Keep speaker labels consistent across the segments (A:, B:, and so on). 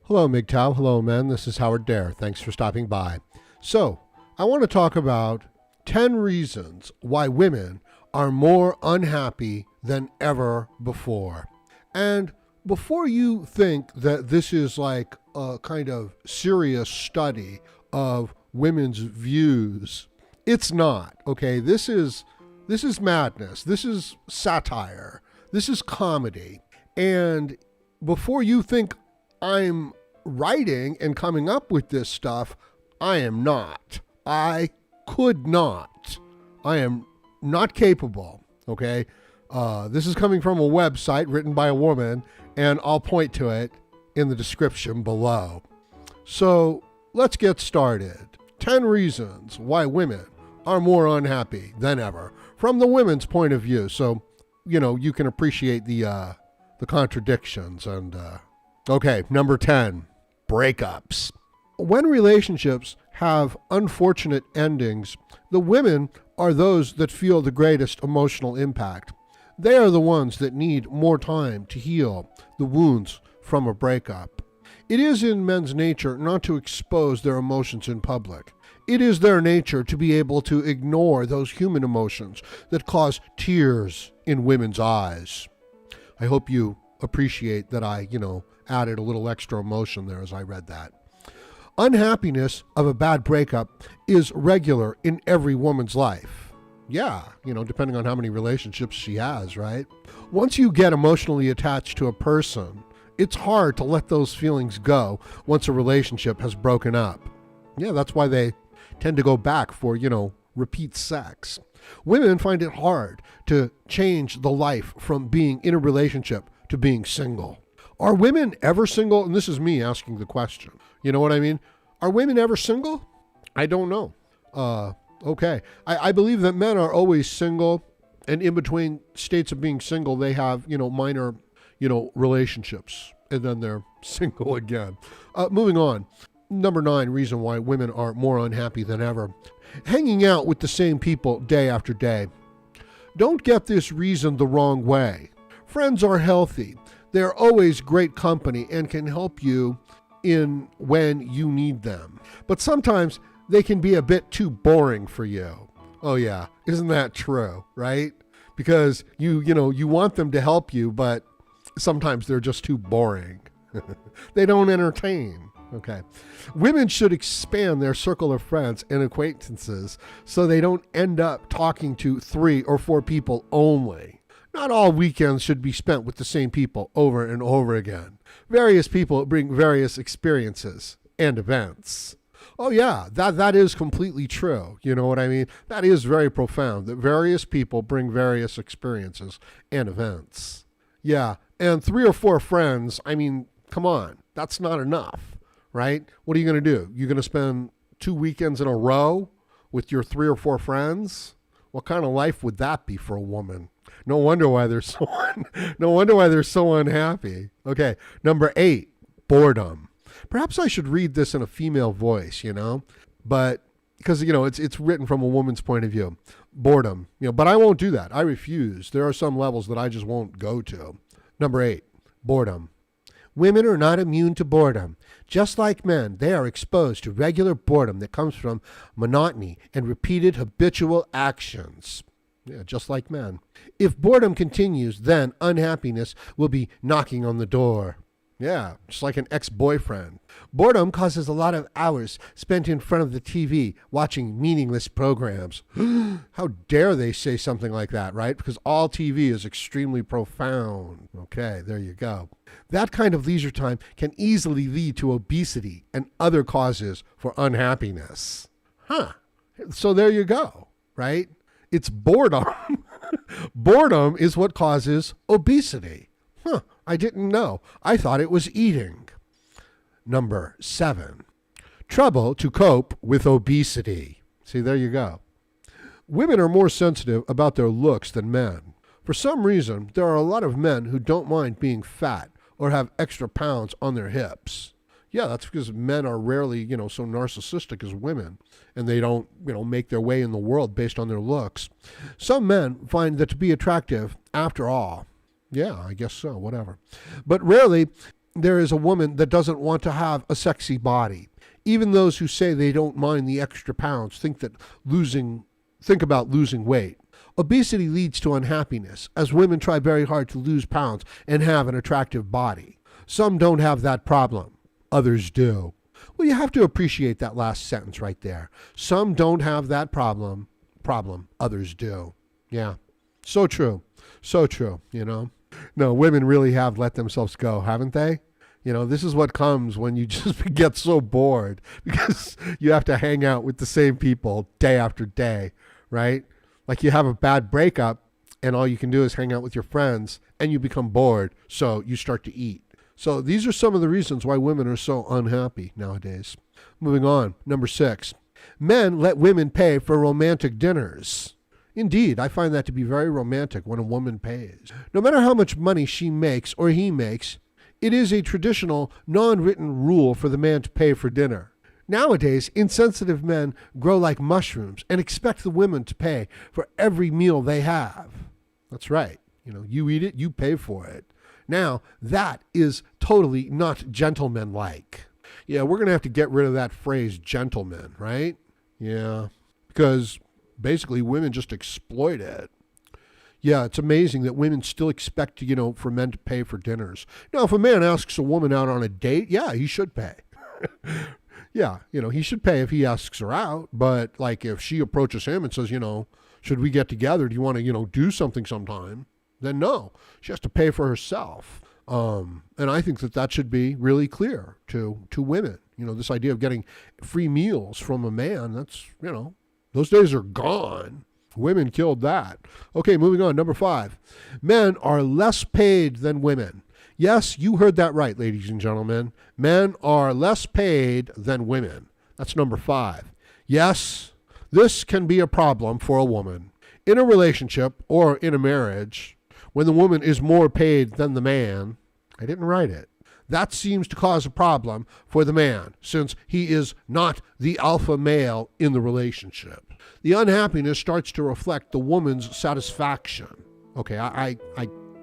A: Hello, MGTOW. Hello, men. This is Howard Dare. Thanks for stopping by. So, I want to talk about 10 reasons why women are more unhappy than ever before. And before you think that this is like a kind of serious study of women's views, it's not, okay? This is madness. This is satire. This is comedy. And before you think I'm writing and coming up with this stuff, I am not. I could not. I am not capable, okay? This is coming from a website written by a woman, and I'll point to it in the description below. So let's get started. 10 reasons why women are more unhappy than ever from the women's point of view. So, you can appreciate the contradictions. And okay, number 10, breakups. When relationships have unfortunate endings, the women are those that feel the greatest emotional impact. They are the ones that need more time to heal the wounds from a breakup. It is in men's nature not to expose their emotions in public. It is their nature to be able to ignore those human emotions that cause tears in women's eyes. I hope you appreciate that I, added a little extra emotion there as I read that. Unhappiness of a bad breakup is regular in every woman's life. Yeah, depending on how many relationships she has, right? Once you get emotionally attached to a person, it's hard to let those feelings go once a relationship has broken up. Yeah, that's why they tend to go back for, repeat sex. Women find it hard to change the life from being in a relationship to being single. Are women ever single? And this is me asking the question. You know what I mean? Are women ever single? I don't know. Okay. I believe that men are always single, and in between states of being single, they have, minor, relationships, and then they're single again. Moving on. Number 9 reason why women are more unhappy than ever. Hanging out with the same people day after day. Don't get this reason the wrong way. Friends are healthy. They're always great company and can help you in when you need them. But sometimes they can be a bit too boring for you. Oh yeah, isn't that true, right? Because you want them to help you, but sometimes they're just too boring. They don't entertain. Okay. Women should expand their circle of friends and acquaintances so they don't end up talking to 3 or 4 people only. Not all weekends should be spent with the same people over and over again. Various people bring various experiences and events. Oh yeah, that is completely true. You know what I mean? That is very profound, that various people bring various experiences and events. Yeah, and 3 or 4 friends, come on, that's not enough, right? What are you going to do? You're going to spend 2 weekends in a row with your 3 or 4 friends? What kind of life would that be for a woman? No wonder why they're so unhappy. Okay, number 8, boredom. Perhaps I should read this in a female voice, but because it's written from a woman's point of view. Boredom, but I won't do that. I refuse. There are some levels that I just won't go to. Number 8, boredom. Women are not immune to boredom. Just like men, they are exposed to regular boredom that comes from monotony and repeated habitual actions. Yeah, just like men. If boredom continues, then unhappiness will be knocking on the door. Yeah, just like an ex-boyfriend. Boredom causes a lot of hours spent in front of the TV watching meaningless programs. How dare they say something like that, right? Because all TV is extremely profound. Okay, there you go. That kind of leisure time can easily lead to obesity and other causes for unhappiness. So there you go, right? It's boredom. Boredom is what causes obesity. I didn't know. I thought it was eating. Number 7, trouble to cope with obesity. See, there you go. Women are more sensitive about their looks than men. For some reason, there are a lot of men who don't mind being fat or have extra pounds on their hips. Yeah, that's because men are rarely, so narcissistic as women, and they don't, make their way in the world based on their looks. Some men find that to be attractive after all. Yeah, I guess so, whatever. But rarely there is a woman that doesn't want to have a sexy body. Even those who say they don't mind the extra pounds think about losing weight. Obesity leads to unhappiness, as women try very hard to lose pounds and have an attractive body. Some don't have that problem. Others do. Well, you have to appreciate that last sentence right there. Some don't have that problem. Others do. Yeah. So true. So true, No, women really have let themselves go, haven't they? This is what comes when you just get so bored because you have to hang out with the same people day after day, right? Like you have a bad breakup and all you can do is hang out with your friends and you become bored, so you start to eat. So these are some of the reasons why women are so unhappy nowadays. Moving on, number 6. Men let women pay for romantic dinners. Indeed, I find that to be very romantic when a woman pays. No matter how much money she makes or he makes, it is a traditional, non-written rule for the man to pay for dinner. Nowadays, insensitive men grow like mushrooms and expect the women to pay for every meal they have. That's right. You eat it, you pay for it. Now, that is totally not gentlemanlike. Yeah, we're going to have to get rid of that phrase, gentleman, right? Yeah, because basically women just exploit it. Yeah, it's amazing that women still expect, for men to pay for dinners. Now, if a man asks a woman out on a date, yeah, he should pay. Yeah, he should pay if he asks her out. But like if she approaches him and says, should we get together? Do you want to, do something sometime? Then no, she has to pay for herself. And I think that should be really clear to women. This idea of getting free meals from a man, that's, those days are gone. Women killed that. Okay, moving on. Number 5. Men are less paid than women. Yes, you heard that right, ladies and gentlemen. Men are less paid than women. That's number 5. Yes, this can be a problem for a woman. In a relationship or in a marriage, when the woman is more paid than the man, I didn't write it. That seems to cause a problem for the man, since he is not the alpha male in the relationship. The unhappiness starts to reflect the woman's satisfaction. Okay, I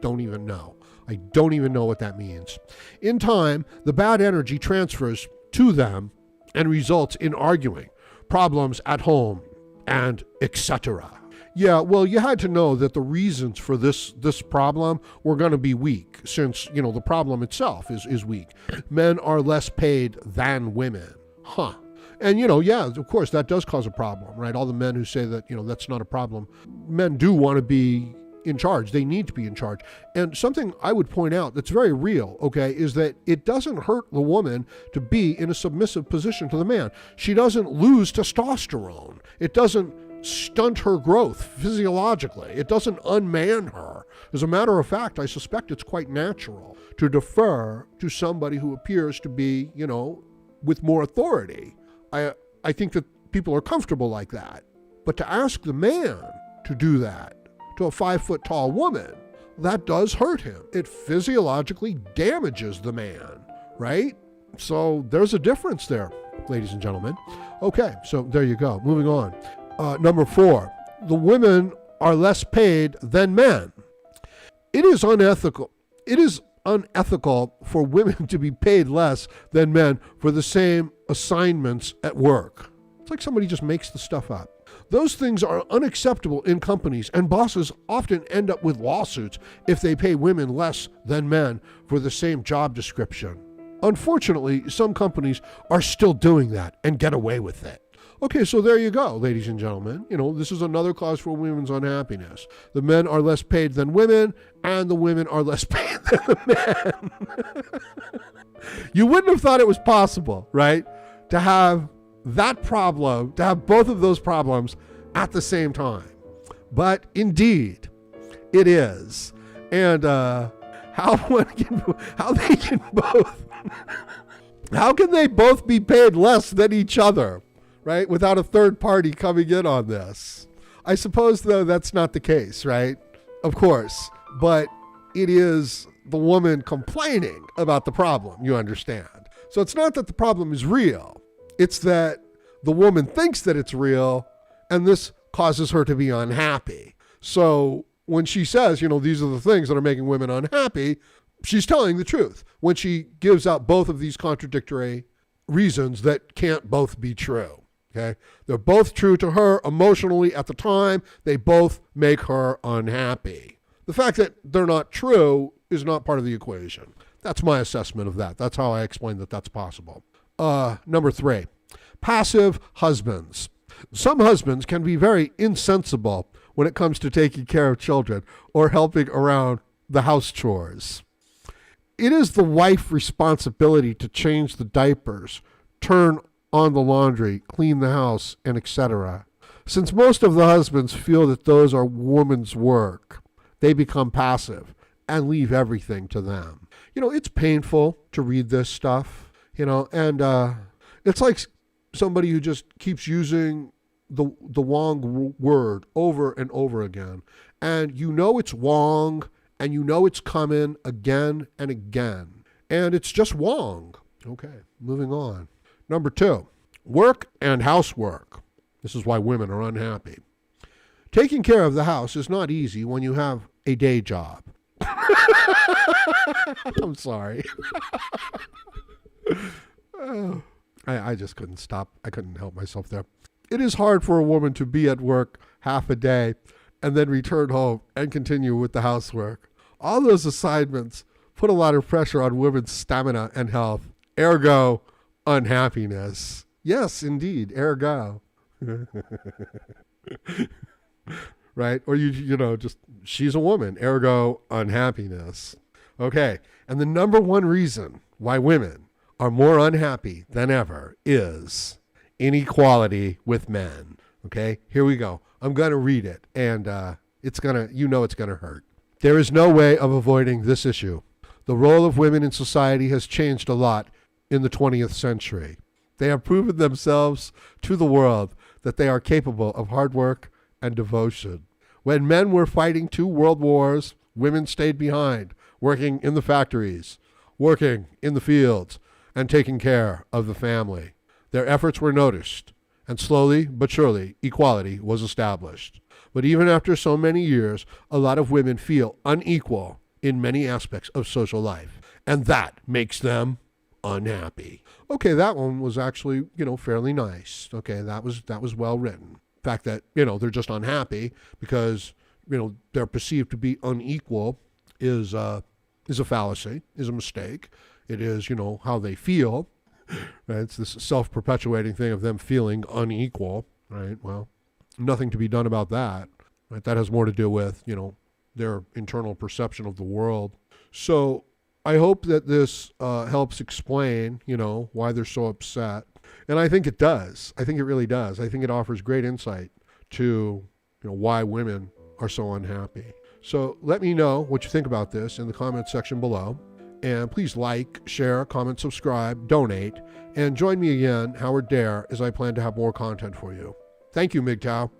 A: don't even know. I don't even know what that means. In time, the bad energy transfers to them and results in arguing, problems at home, and etc. Yeah, well, you had to know that the reasons for this problem were going to be weak, since, the problem itself is weak. Men are less paid than women. Huh. And, yeah, of course, that does cause a problem, right? All the men who say that, that's not a problem. Men do want to be in charge. They need to be in charge. And something I would point out that's very real, okay, is that it doesn't hurt the woman to be in a submissive position to the man. She doesn't lose testosterone. It doesn't stunt her growth physiologically. It doesn't unman her. As a matter of fact, I suspect it's quite natural to defer to somebody who appears to be, with more authority. I think that people are comfortable like that. But to ask the man to do that to a 5-foot-tall woman, that does hurt him. It physiologically damages the man, right? So there's a difference there, ladies and gentlemen. Okay, so there you go. Moving on. Number 4, the women are less paid than men. It is unethical. It is unethical for women to be paid less than men for the same assignments at work. It's like somebody just makes the stuff up. Those things are unacceptable in companies, and bosses often end up with lawsuits if they pay women less than men for the same job description. Unfortunately, some companies are still doing that and get away with it. Okay, so there you go, ladies and gentlemen. This is another cause for women's unhappiness. The men are less paid than women, and the women are less paid than the men. You wouldn't have thought it was possible, right? To have that problem, to have both of those problems at the same time. But indeed, it is. And how can they both be paid less than each other? Right? Without a third party coming in on this. I suppose, though, that's not the case, right? Of course. But it is the woman complaining about the problem, you understand. So it's not that the problem is real. It's that the woman thinks that it's real, and this causes her to be unhappy. So when she says, these are the things that are making women unhappy, she's telling the truth when she gives out both of these contradictory reasons that can't both be true. Okay? They're both true to her emotionally at the time. They both make her unhappy. The fact that they're not true is not part of the equation. That's my assessment of that. That's how I explain that that's possible. Number 3, passive husbands. Some husbands can be very insensible when it comes to taking care of children or helping around the house chores. It is the wife's responsibility to change the diapers, turn on the laundry, clean the house, and etc. Since most of the husbands feel that those are woman's work, they become passive and leave everything to them. It's painful to read this stuff, and it's like somebody who just keeps using the wrong word over and over again. And it's wrong, and it's coming again and again. And it's just wrong. Okay, moving on. Number 2, work and housework. This is why women are unhappy. Taking care of the house is not easy when you have a day job. I'm sorry. I just couldn't stop. I couldn't help myself there. It is hard for a woman to be at work half a day and then return home and continue with the housework. All those assignments put a lot of pressure on women's stamina and health. Ergo, unhappiness. Yes, indeed. Ergo. Right? Or just she's a woman. Ergo, unhappiness. Okay. And the number one reason why women are more unhappy than ever is inequality with men. Okay? Here we go. I'm going to read it, and it's going to hurt. There is no way of avoiding this issue. The role of women in society has changed a lot in the 20th century. They have proven themselves to the world that they are capable of hard work and devotion. When men were fighting 2 world wars, women stayed behind, working in the factories, working in the fields, and taking care of the family. Their efforts were noticed, and slowly but surely equality was established. But even after so many years, a lot of women feel unequal in many aspects of social life, and that makes them unhappy. Okay, that one was actually, fairly nice. Okay, that was well written. The fact that, they're just unhappy because, they're perceived to be unequal is a fallacy, is a mistake. It is, how they feel. Right? It's this self-perpetuating thing of them feeling unequal, right? Well, nothing to be done about that. Right? That has more to do with, their internal perception of the world. So I hope that this helps explain, why they're so upset. And I think it does. I think it really does. I think it offers great insight to, why women are so unhappy. So let me know what you think about this in the comments section below. And please like, share, comment, subscribe, donate, and join me again, Howard Dare, as I plan to have more content for you. Thank you, MGTOW.